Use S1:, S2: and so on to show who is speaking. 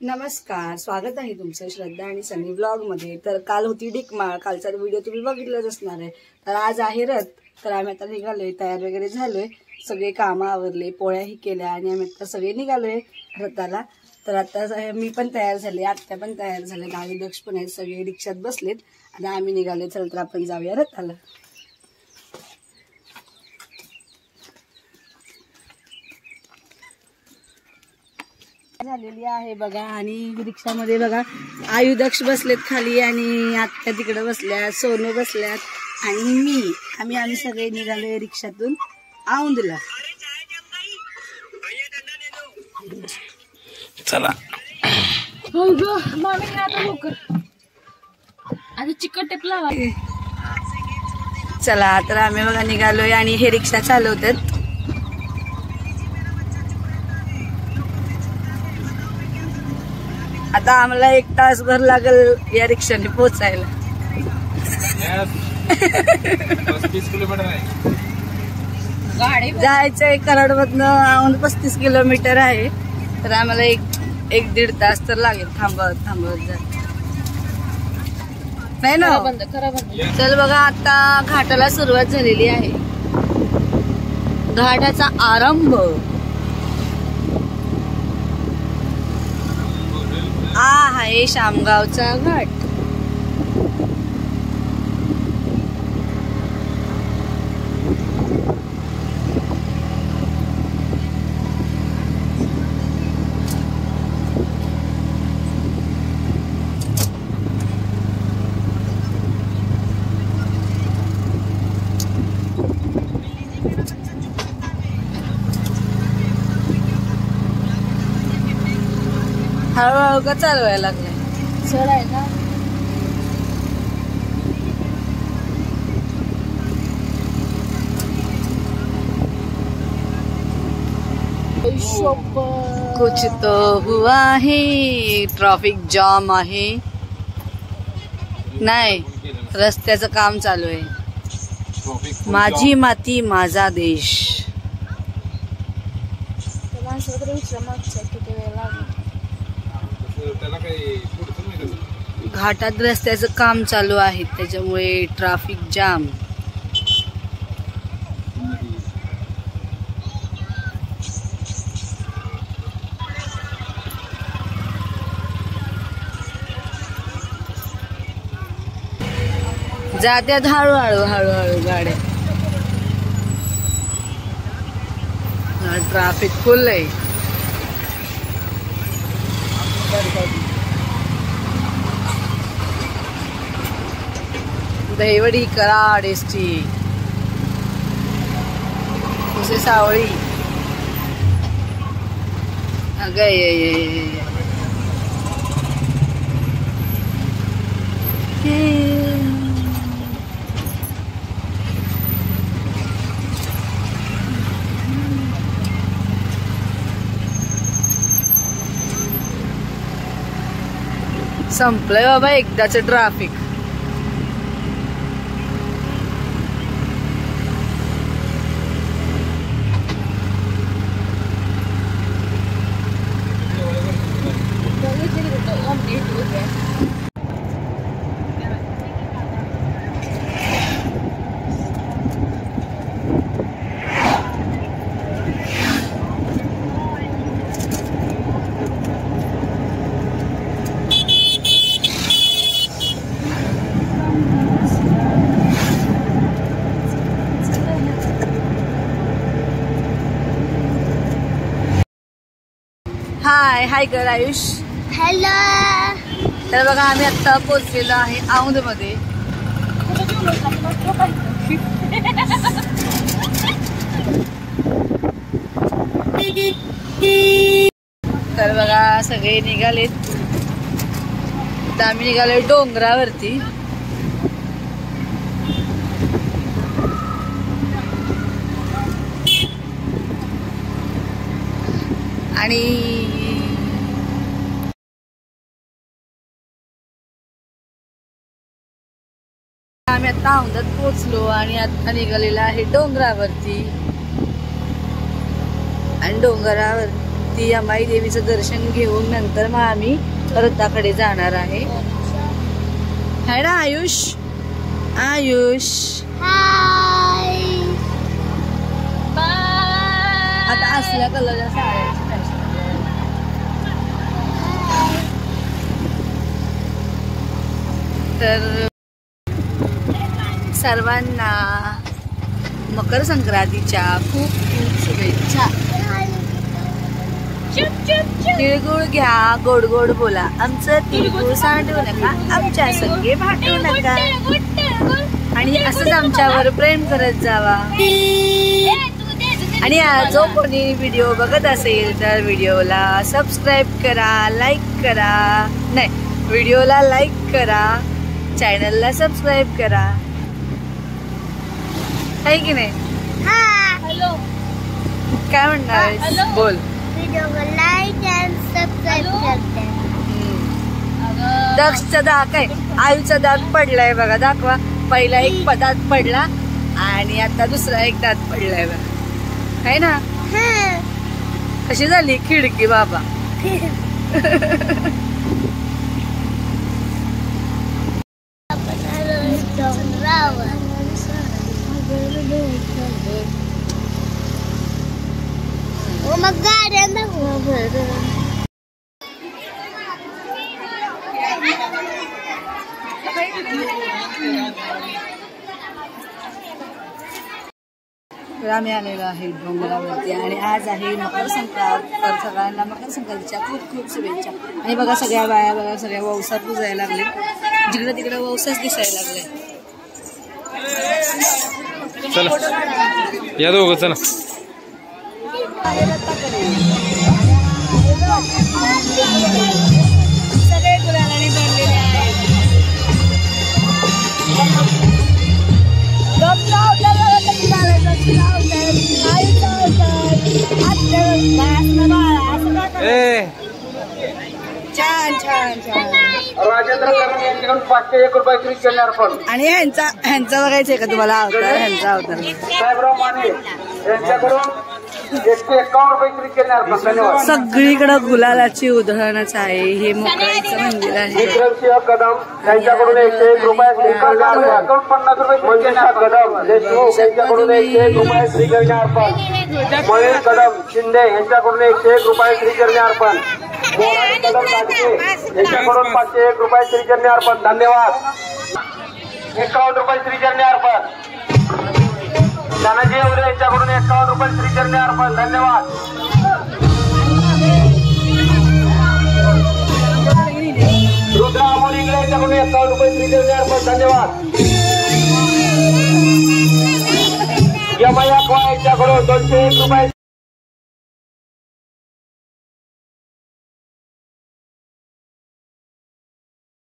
S1: नमस्कार, स्वागत आहे तुमचं श्रद्धा आणि सनी व्लॉग मध्ये। तर काल होती डिकमाळ, कालचा व्हिडिओ तुम्ही बघितलाच असणार आहे। तर आज आहे रथ, तर आम्ही आता निघालोय, तयार वगैरे झालोय, सगळे कामं आवरले, पोळ्याही केल्या आणि आम्ही आता सगळे निघालोय रथाला। तर आता मी पण तयार झाले, आत्या पण तयार झाले, गावी दक्ष पण आहेत, सगळे रिक्षात बसलेत आणि आम्ही निघालोय। चल तर आपण जाऊया रथाला। झालेली आहे बघा आणि रिक्षामध्ये बघा आयुदक्ष बसलेत खाली आणि आत्या तिकडे बसल्यात, सोनू बसल्यात आणि आम्ही सगळे निघालोय रिक्षातून औंधला।
S2: चला
S3: चिकट टेप लावा।
S1: चला तर आम्ही बघा निघालोय आणि हे रिक्षा चालवतात। आता आम्हाला 1 तासभर लागेल या रिक्षाने पोहोचायला।
S2: 35 किलोमीटर आहे
S1: जायचंय कराडमधनं औंध 35 किलोमीटर आहे। तर आम्हाला एक दीड तास तर लागेल थांबवत जा नाही ना। चल बघा आता घाटाला सुरुवात झालेली आहे, घाटाचा आरंभ आहे शामगावचा घाट। हळूहळू का चालवायला लागले,
S3: चढ आहे ना।
S1: कुछ तो हुआ है, ट्रॅफिक जाम आहे, नाही रस्त्याचं काम चालू आहे। माझी माती माझा देश। घाटात रस्त्याचं काम चालू आहे त्याच्यामुळे ट्रॅफिक जाम। जात्यात हळूहळू गाड्या, ट्रॅफिक फुल आहे। दहीवडी कराड एसटी उसे सावळी संपलंय बाबा एकदाचं ट्रॅफिक। हाय कर आयुष।
S3: हॅलो।
S1: तर बघा आम्ही आता पोहोचलेलो आहे औंध मध्ये। तर बघा सगळे निघालेत, तर आम्ही निघालोय डोंगरावरती। आणि आम्ही आता औंधात पोहोचलो आणि आता निघालेला आहे डोंगरावरती। आणि डोंगरावर वरती अंबाई देवीचं दर्शन घेऊन नंतर मग आम्ही रथाकडे जाणार आहे. है ना आयुष? आयुष आता असल्या कलरच्या साड्याची फॅशन. तर सर्वांना मकर संक्रांतीच्या खूप खूप शुभेच्छा. तिळगुळ घ्या, गोड गोड बोला, आमचं तिळगुळ सांडू नका, आमच्या संगे भाटू नका आणि असंच आमच्यावर प्रेम करत जावा. आणि जो कोणी व्हिडिओ बघत असेल तर व्हिडिओला सबस्क्राईब करा, लाईक करा, नाही व्हिडिओला लाईक करा, चॅनलला सबस्क्राईब करा, आहे की नाही?
S3: हॅलो,
S1: काय म्हणणार बोल.
S3: व्हिडिओला लाईक अँड सबस्क्राईब करते.
S1: दक्षचा दात आहे, आयूचा दात पडलाय बघा, दाखवा. पहिला एक दात पडला आणि आता दुसरा एक दात पडलाय बघा, है ना? कशी झाली खिडकी बाबा?
S3: मग गाड्या दाखवा बरं.
S1: तर आम्ही आलेलो आहे डोंगरावरती आणि आज आहे मकर संक्रांत. तर सगळ्यांना मकर संक्रांतीच्या खूप खूप शुभेच्छा. आणि बघा सगळ्या बाया बघा सगळ्या वौसात पुजायला लागले, जिकडे तिकडे वौसाच दिसायला लागले.
S2: चला या दोघं चला.
S1: सगळे गुलालाने भरलेले आहेत. छान छान छान.
S4: राजेंद्र कदम यांच्याकडून 501 रुपये ख्रिश्चन अर्पण.
S1: आणि ह्यांचा बघायचंय का तुम्हाला अवतार? ह्यांचा अवतार
S4: साहेबराव माने यांच्याकडून 151 रुपये ख्रिश्चन अर्पण. धन्यवाद.
S1: सगळीकडं गुलालाची उधळणच आहे. हे मोकळ्याचं मंदिर आहे.
S4: विक्रमसिंह कदम यांच्याकडून 101 रुपये ख्रिश्चन अर्पण. 50 रुपये मनोज कदम देशमुख यांच्याकडून 101 रुपये ख्रिश्चन अर्पण. महेश कदम शिंदे यांच्याकडून 101 रुपये ख्रिश्चन अर्पण. मोहन कदम लाडके यांच्याकडून 501 रुपये ख्रिश्चन अर्पण. धन्यवाद. 51 रुपये ख्रिश्चन अर्पण. धनंजय उरे यांच्याकडून 51 रुपये ख्रिश्चन अर्पण. धन्यवाद. रुद्रा अमोलिंगले यांच्याकडून 51 रुपये ख्रिश्चन अर्पण. धन्यवाद. यमया यांच्याकडून 201 रुपये